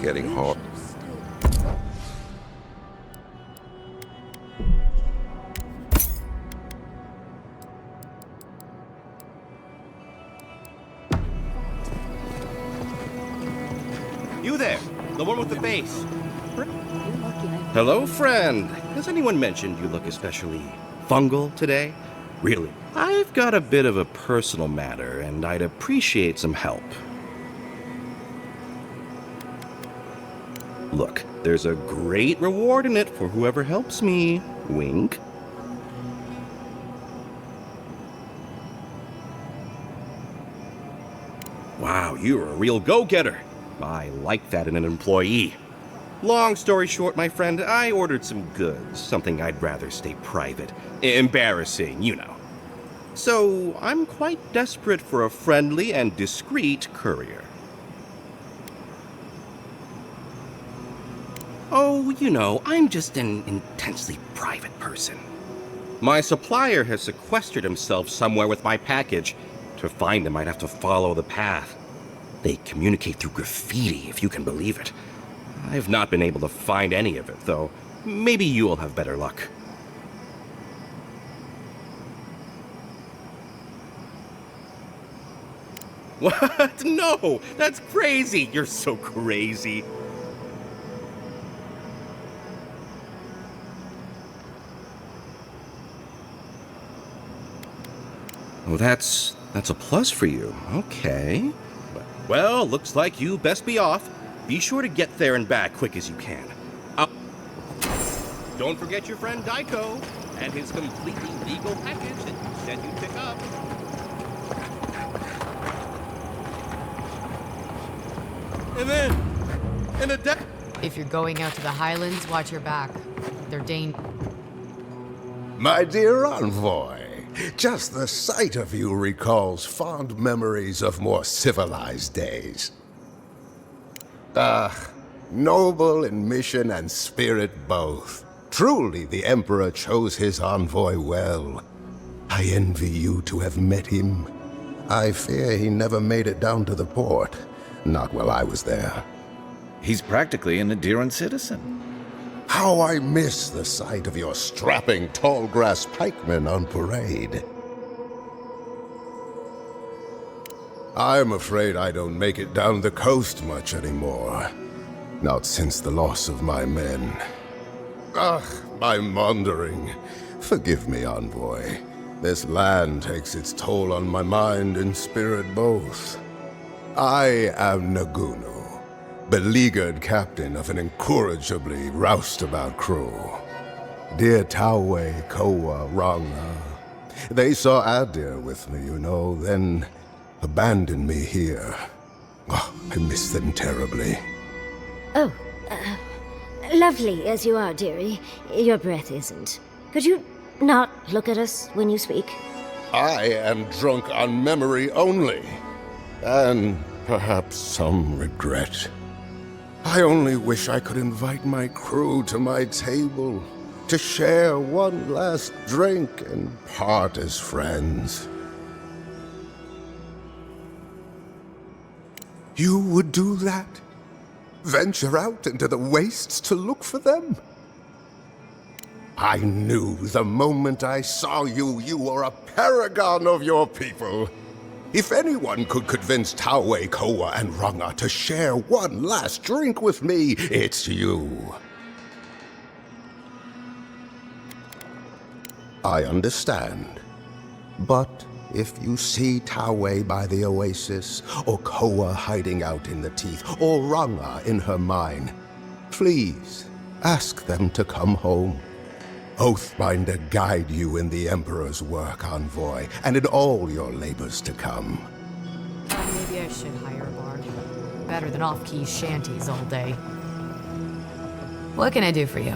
getting hot. You there, the one with the face. Hello, friend. Has anyone mentioned you look especially fungal today? Really, I've got a bit of a personal matter, and I'd appreciate some help. Look, there's a great reward in it for whoever helps me. Wink. Wow, you're a real go-getter. I like that in an employee. Long story short, my friend, I ordered some goods, something I'd rather stay private. Embarrassing, you know. So, I'm quite desperate for a friendly and discreet courier. Oh, you know, I'm just an intensely private person. My supplier has sequestered himself somewhere with my package. To find him, I'd have to follow the path. They communicate through graffiti, if you can believe it. I've not been able to find any of it, though. Maybe you'll have better luck. What? No! That's crazy! You're so crazy. Oh, that's a plus for you. Okay. Well, looks like you best be off. Be sure to get there and back quick as you can. Don't forget your friend Daiko and his completely legal package that you said you'd pick up. And then, If you're going out to the Highlands, watch your back. They're My dear envoy, just the sight of you recalls fond memories of more civilized days. Noble in mission and spirit both. Truly the Emperor chose his envoy well. I envy you to have met him. I fear he never made it down to the port. Not while I was there. He's practically an Adiran citizen. How I miss the sight of your strapping tall grass pikemen on parade. I'm afraid I don't make it down the coast much anymore. Not since the loss of my men. I'm wandering. Forgive me, envoy. This land takes its toll on my mind and spirit both. I am Nagunu, beleaguered captain of an incorrigibly roustabout crew. Dear Tawe, Koa, Ranga, they saw Adir with me, you know, then abandoned me here. Oh, I miss them terribly. Oh, lovely as you are, dearie, your breath isn't. Could you not look at us when you speak? I am drunk on memory only, and perhaps some regret. I only wish I could invite my crew to my table, to share one last drink and part as friends. You would do that? Venture out into the wastes to look for them? I knew the moment I saw you, you were a paragon of your people. If anyone could convince Tawe, Koa, and Ranga to share one last drink with me, it's you. I understand. But if you see Tawe by the oasis, or Koa hiding out in the teeth, or Ranga in her mine, please ask them to come home. Oathbinder guide you in the Emperor's work, envoy, and in all your labors to come. Maybe I should hire a bard. Better than off-key shanties all day. What can I do for you?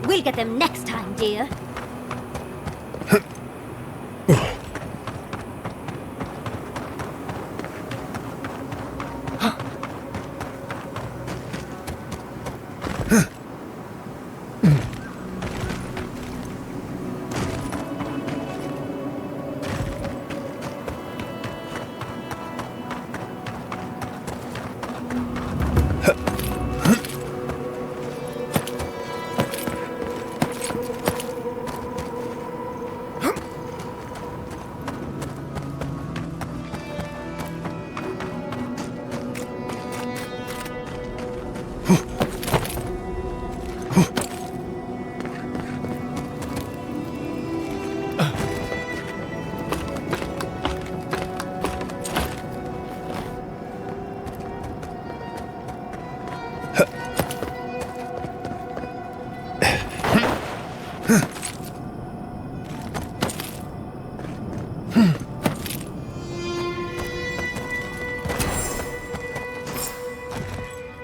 We'll get them next time, dear.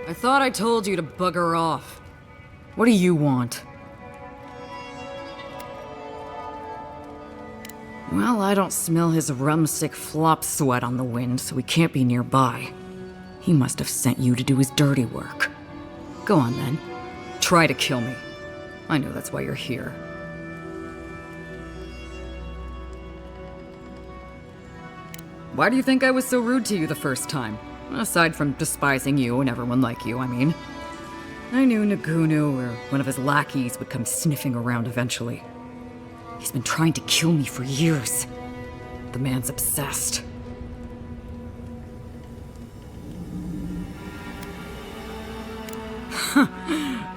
I thought I told you to bugger off. What do you want? Well, I don't smell his rumsick flop sweat on the wind, so he can't be nearby. He must have sent you to do his dirty work. Go on, then. Try to kill me. I know that's why you're here. Why do you think I was so rude to you the first time? Aside from despising you and everyone like you, I mean. I knew Nagunu or one of his lackeys would come sniffing around eventually. He's been trying to kill me for years. The man's obsessed.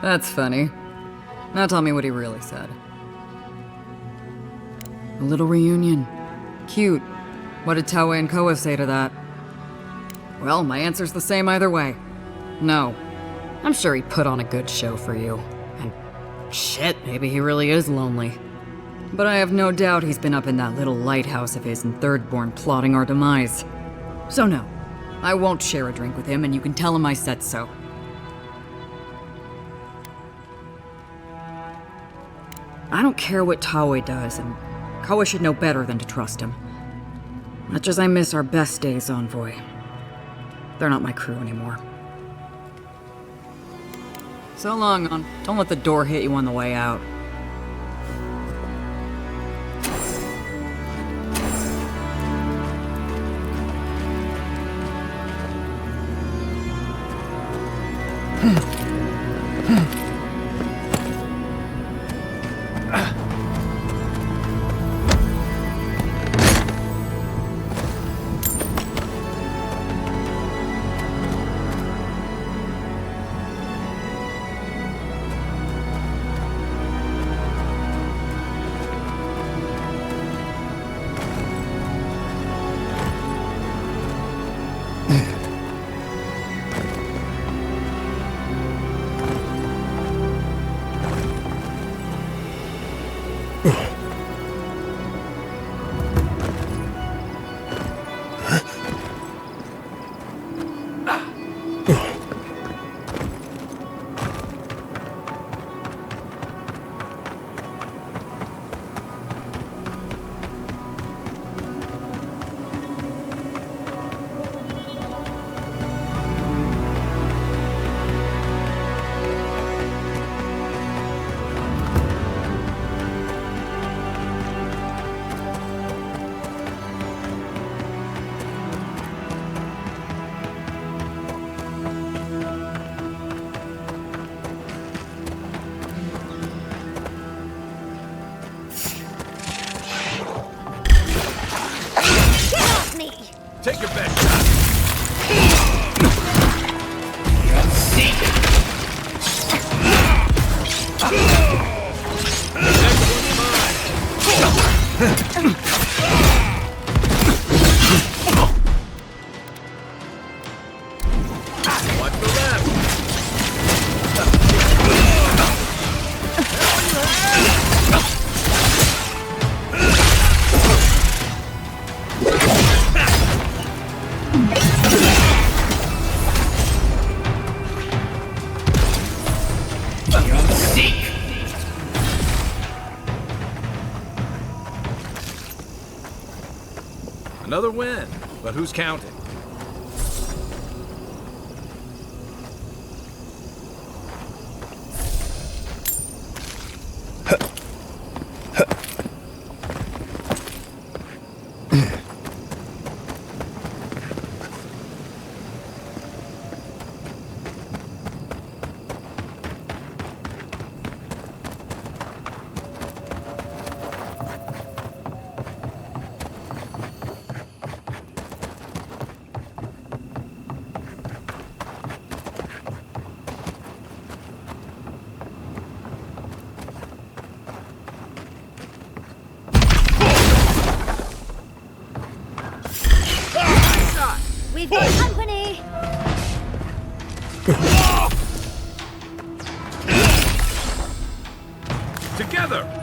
That's funny. Now tell me what he really said. A little reunion. Cute. What did Tawe and Koa say to that? Well, my answer's the same either way. No. I'm sure he put on a good show for you. And shit, maybe he really is lonely. But I have no doubt he's been up in that little lighthouse of his in Thirdborn plotting our demise. So no, I won't share a drink with him, and you can tell him I said so. I don't care what Tawe does, and Koa should know better than to trust him. Much as I miss our best days, Envoy. They're not my crew anymore. So long, On. Don't let the door hit you on the way out. Take your best shot. Watch the left. Another win, but who's counting? We've got company! Together!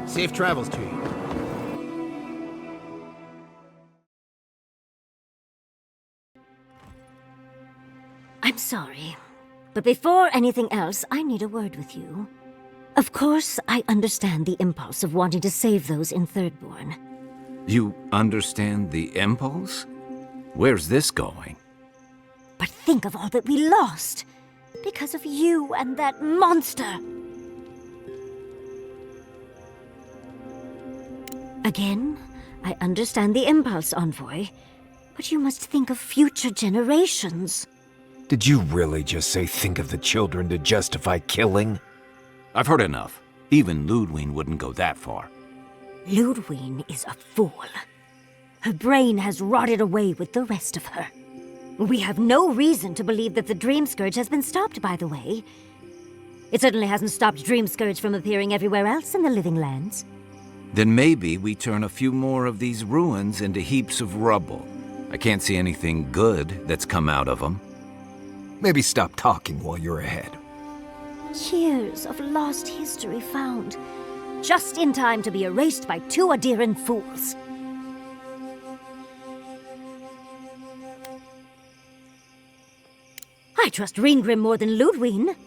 Safe travels to you. I'm sorry, but before anything else, I need a word with you. Of course, I understand the impulse of wanting to save those in Thirdborn. You understand the impulse? Where's this going? But think of all that we lost because of you and that monster. Again, I understand the impulse, Envoy, but you must think of future generations. Did you really just say think of the children to justify killing? I've heard enough. Even Ludwig wouldn't go that far. Ludwig is a fool. Her brain has rotted away with the rest of her. We have no reason to believe that the Dream Scourge has been stopped, by the way. It certainly hasn't stopped Dream Scourge from appearing everywhere else in the Living Lands. Then maybe we turn a few more of these ruins into heaps of rubble. I can't see anything good that's come out of them. Maybe stop talking while you're ahead. Years of lost history found, just in time to be erased by two Adiran fools. I trust Reengrim more than Ludwig.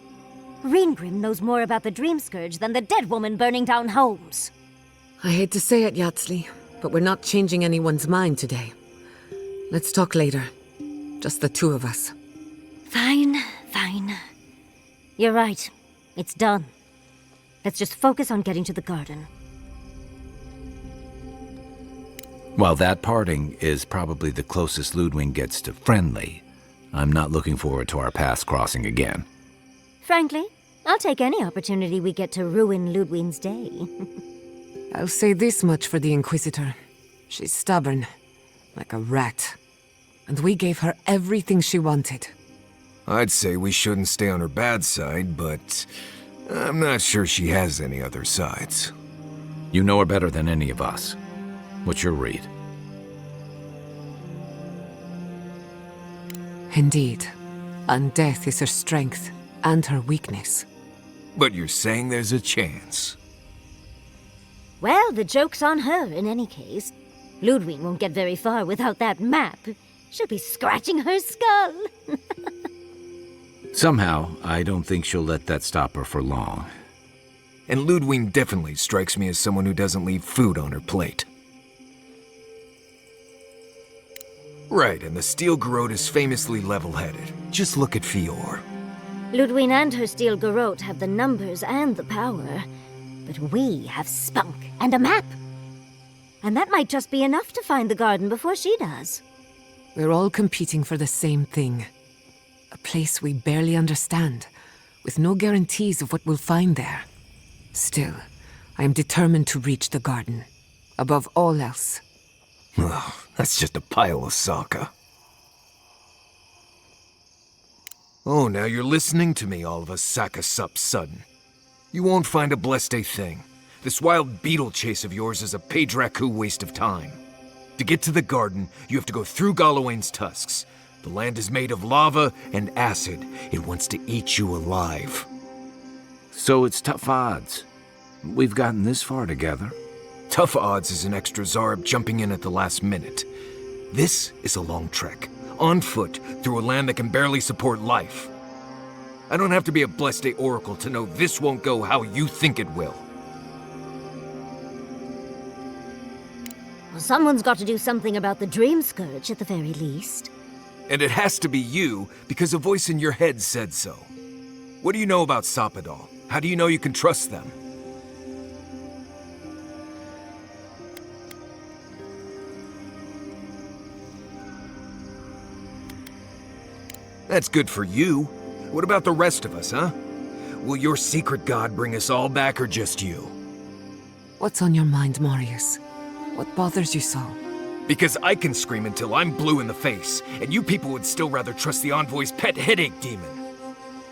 Reengrim knows more about the Dream Scourge than the dead woman burning down homes. I hate to say it, Yatsli, but we're not changing anyone's mind today. Let's talk later. Just the two of us. Fine, fine. You're right. It's done. Let's just focus on getting to the garden. While that parting is probably the closest Ludwig gets to friendly, I'm not looking forward to our paths crossing again. Frankly, I'll take any opportunity we get to ruin Ludwig's day. I'll say this much for the Inquisitor. She's stubborn, like a rat. And we gave her everything she wanted. I'd say we shouldn't stay on her bad side, but I'm not sure she has any other sides. You know her better than any of us. What's your read? Indeed. And death is her strength and her weakness. But you're saying there's a chance. Well, the joke's on her in any case. Ludwig won't get very far without that map. She'll be scratching her skull. Somehow, I don't think she'll let that stop her for long. And Ludwig definitely strikes me as someone who doesn't leave food on her plate. Right, and the Steel Garrote is famously level-headed. Just look at Fior. Ludwig and her Steel Garrote have the numbers and the power, but we have spunk and a map. And that might just be enough to find the garden before she does. We're all competing for the same thing. A place we barely understand, with no guarantees of what we'll find there. Still, I am determined to reach the garden, above all else. Ugh, that's just a pile of Sokka. Oh, now you're listening to me, all of a Sakasup sudden. You won't find a Bleste thing. This wild beetle chase of yours is a Page-Raku waste of time. To get to the garden, you have to go through Galawain's tusks. The land is made of lava and acid. It wants to eat you alive. So it's tough odds. We've gotten this far together. Tough odds is an extra Zarb jumping in at the last minute. This is a long trek, on foot, through a land that can barely support life. I don't have to be a Bleste oracle to know this won't go how you think it will. Well, someone's got to do something about the Dream Scourge at the very least. And it has to be you, because a voice in your head said so. What do you know about Soppadal? How do you know you can trust them? That's good for you. What about the rest of us, huh? Will your secret god bring us all back, or just you? What's on your mind, Marius? What bothers you so? Because I can scream until I'm blue in the face, and you people would still rather trust the Envoy's pet headache demon.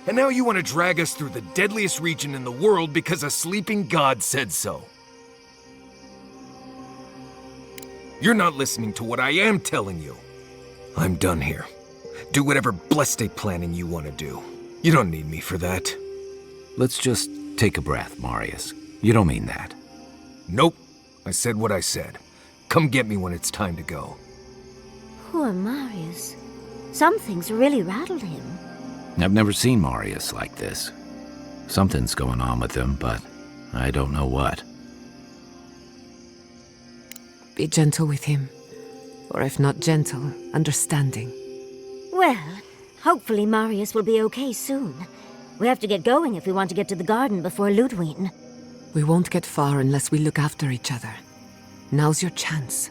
And now you want to drag us through the deadliest region in the world because a sleeping god said so. You're not listening to what I am telling you. I'm done here. Do whatever Bleste planning you want to do. You don't need me for that. Let's just take a breath, Marius. You don't mean that. Nope. I said what I said. Come get me when it's time to go. Poor Marius. Something's really rattled him. I've never seen Marius like this. Something's going on with him, but I don't know what. Be gentle with him. Or if not gentle, understanding. Well, hopefully Marius will be okay soon. We have to get going if we want to get to the garden before Ludwig. We won't get far unless we look after each other. Now's your chance.